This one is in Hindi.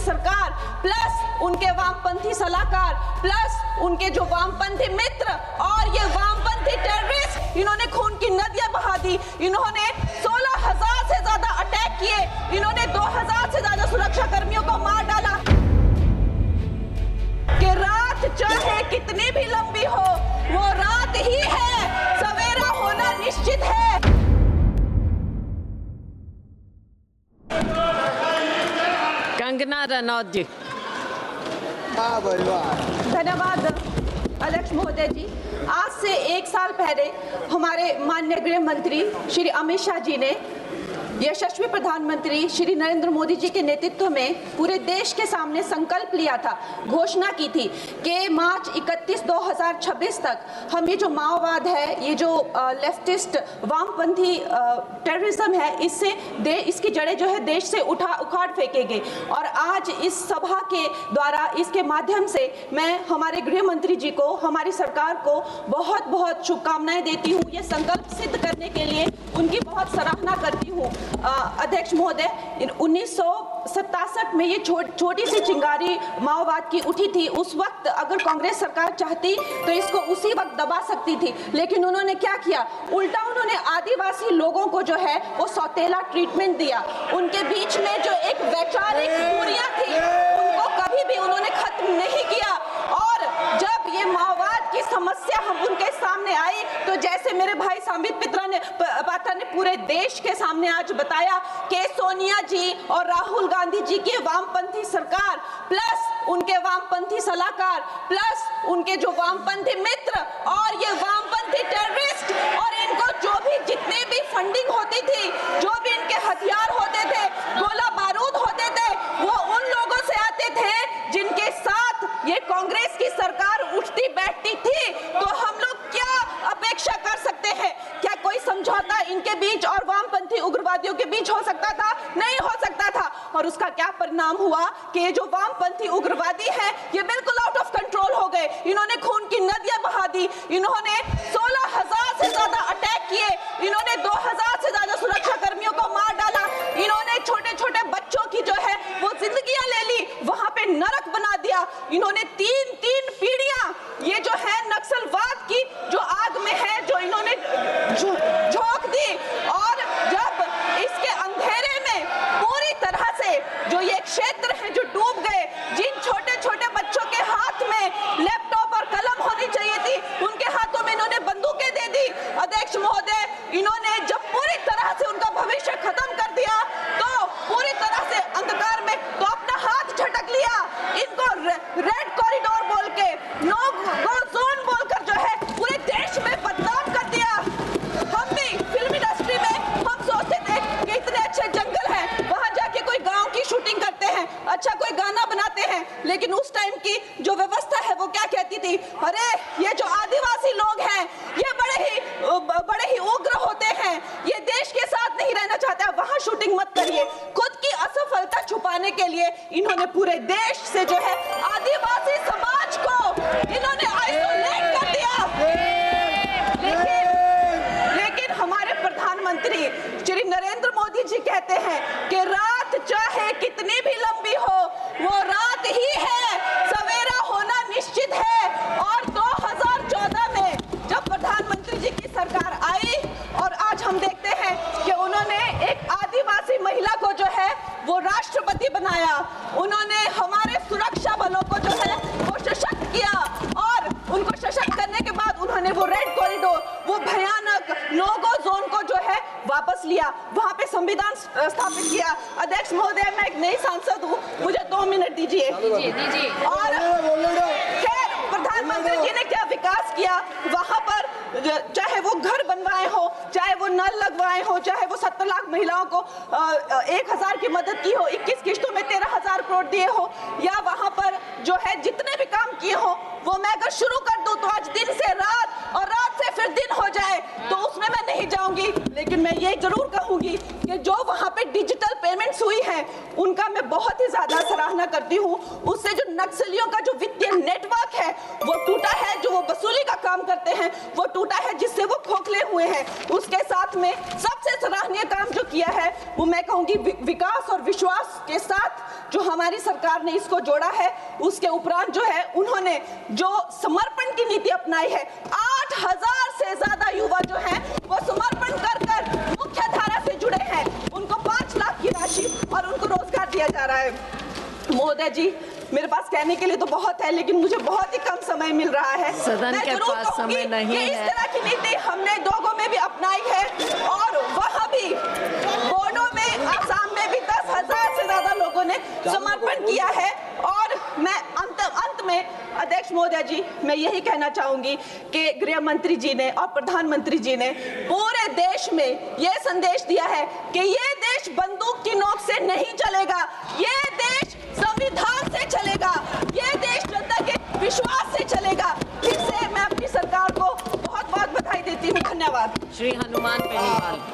सरकार प्लस उनके वामपंथी सलाहकार प्लस उनके जो वामपंथी मित्र और ये वामपंथी टेररिस्ट, इन्होंने खून की नदियां बहा दी। इन्होंने 16,000 से ज्यादा अटैक किए, इन्होंने 2,000 से ज्यादा सुरक्षा कर्मियों को मार डाला। कि रात चाहे कितनी भी लंबी हो, वो रात ही है, सवेरा होना निश्चित है। कंगना रनौत जी। धन्यवाद अध्यक्ष महोदय जी। आज से 1 साल पहले हमारे माननीय गृह मंत्री श्री अमित शाह जी ने यशस्वी प्रधानमंत्री श्री नरेंद्र मोदी जी के नेतृत्व में पूरे देश के सामने संकल्प लिया था, घोषणा की थी कि मार्च 31, 2026 तक हम ये जो माओवाद है, ये जो लेफ्टिस्ट वामपंथी टेररिज्म है, इसकी जड़ें जो है देश से उखाड़ फेंकेंगे। और आज इस सभा के द्वारा, इसके माध्यम से मैं हमारे गृह मंत्री जी को, हमारी सरकार को बहुत बहुत शुभकामनाएं देती हूँ। ये संकल्प सिद्ध करने के लिए उनकी बहुत सराहना करती हूँ। अध्यक्ष महोदय, 1967 में ये छोटी सी चिंगारी माओवाद की उठी थी। उस वक्त अगर कांग्रेस सरकार चाहती तो इसको उसी वक्त दबा सकती थी, लेकिन उन्होंने क्या किया, उल्टा उन्होंने आदिवासी लोगों को जो है वो सौतेला ट्रीटमेंट दिया। उनके बीच में जो एक वैचारिक दूरियां थी, उनको कभी भी उन्होंने खत्म नहीं किया। और जब ये माओवाद की समस्या हम उनके सामने आई, तो जैसे मेरे भाई संबित पात्रा ने पूरे देश के सामने आज बताया कि सोनिया जी और राहुल गांधी जी की वामपंथी सरकार प्लस उनके वामपंथी सलाहकार प्लस उनके जो वामपंथी मित्र और ये वामपंथी टेररिस्ट, और इनको जो भी जितने भी फंडिंग होती थी, जो भी इनके हथियार होते थे, गोला बारूद होते थे, वो उन लोगों से आते थे जिनके साथ ये कांग्रेस की सरकार उठती बैठती थी। तो हम लोग क्या अपेक्षा कर सकते हैं? क्या कोई समझौता इनके बीच और वामपंथी उग्रवादियों के बीच हो सकता था? नहीं हो सकता था। और उसका क्या परिणाम हुआ कि ये जो वामपंथी उग्रवादी हैं, ये बिल्कुल आउट ऑफ कंट्रोल हो गए। इन्होंने खून की नदियां बहा दी, इन्होंने 16,000 से ज्यादा अटैक किए, इन्होंने 2,000 से ज्यादा सुरक्षा कर्मियों को मार डाला, इन्होंने छोटे छोटे बच्चों की जो है वो जिंदगियां ले ली, वहां पे नरक बना दिया। इन्होंने तीन पीढ़ियां ये जो है नक्सलवाद की जो आग में है, जो इन्होंने झोंक दी। और जब इसके अंधेरे में पूरी तरह से जो ये क्षेत्र है जो डूब गए, जिन छोटे छोटे बच्चों के हाथ में लैपटॉप और कलम होनी चाहिए थी, उनके हाथों में इन्होंने बंदूकें दे दी। अध्यक्ष महोदय, इन्होंने जब पूरी तरह से उनका भविष्य खत्म कर दिया, तो पूरी तरह से अंधकार में तो अपना हाथ झटक लिया। इनको रेड कॉरिडोर बोल के, नो गो जोन बोलकर जो है पूरे देश में बदनाम कर दिया। हम भी फिल्म इंडस्ट्री में हम सोचते थे कि इतने अच्छे जंगल हैं, वहां जाके कोई गांव की शूटिंग करते हैं, अच्छा कोई गाना बनाते हैं, लेकिन उस टाइम की जो व्यवस्था है वो क्या कहती थी, अरे ये जो आदिवासी लोग हैं ये बड़े ही उग्र होते हैं, ये देश के साथ नहीं रहना चाहते, वहां शूटिंग मत करिए। खुद की असफलता छुपाने के लिए इन्होंने पूरे देश से जो है आदिवासी समाज को इन्होंने आइसोलेट कर दिया। लेकिन हमारे प्रधानमंत्री श्री नरेंद्र मोदी जी कहते हैं कि रात चाहे कितनी भी लंबी हो, वो रात ही है, सवेरा होना निश्चित है। और 2014 में जब प्रधानमंत्री जी की सरकार आई और आज हम देखते हैं कि उन्होंने एक आदिवासी महिला को जो है वो राष्ट्रपति बनाया, उन्होंने हमारे सुरक्षा बलों को जो है वो सशक्त किया, और उनको सशक्त करने के बाद उन्होंने वो रेड कॉरिडोर, वो भयानक नो-गो जोन को जो है वापस लिया, वहां पे संविधान स्थापित किया। अध्यक्ष महोदय, मैं एक नई सांसद हूँ, मुझे 2 मिनट दीजिए। और खैर, प्रधानमंत्री जी ने क्या विकास किया वहां पर, चाहे वो घर बनवाए हो, चाहे वो नल लगवाए हो, चाहे वो 70 लाख महिलाओं को 1,000 की मदद की हो, 21 किश्तों में 13,000 करोड़ दिए हो, या वहां पर जो है जितने भी काम किए हो, वो मैं अगर शुरू कर दूं तो आज दिन से रात और रात से फिर दिन हो जाए, तो उसमें मैं नहीं जाऊंगी। लेकिन मैं ये जरूर कहूंगी कि जो वहां पे डिजिटल पेमेंट्स हुई है, उनका मैं बहुत ही ज्यादा सराहना करती हूँ। उससे जो नक्सलियों का जो वित्तीय नेटवर्क है वो टूटा है, जो वो वसूली का काम करते हैं वो टूटा है, जिससे वो खोखले हुए हैं। उसके साथ में सबसे सराहनीय काम जो किया है वो मैं कहूंगी विकास और विश्वास के साथ जो हमारी सरकार ने इसको जोड़ा है, उसके उपरांत जो है उन्होंने जो समर्पण की नीति अपनाई है, 8,000 से ज्यादा युवा जो हैं वो समर्पण कर कर मुख्य धारा से जुड़े हैं, उनको 5 लाख की राशि और उनको रोजगार दिया जा रहा है। महोदय जी, मेरे पास कहने के लिए तो बहुत है, लेकिन मुझे बहुत ही कम समय मिल रहा है। सदन के पास समय नहीं इस है। तरह की नीति हमने दोगों में भी अपनाई है और वहाँ भी बोडो में, आसाम में भी 10,000 से ज्यादा लोगों ने समर्पण किया है। और मैं अंत में अध्यक्ष महोदय जी, मैं यही कहना चाहूंगी कि गृह मंत्री जी ने और प्रधानमंत्री जी ने पूरे देश में यह संदेश दिया है कि ये देश बंदूक की नोक से नहीं चलेगा, ये देश संविधान से चलेगा, ये देश जनता के विश्वास से चलेगा। फिर से मैं अपनी सरकार को बहुत बहुत बधाई देती हूँ। धन्यवाद। श्री हनुमान बेनीवाल।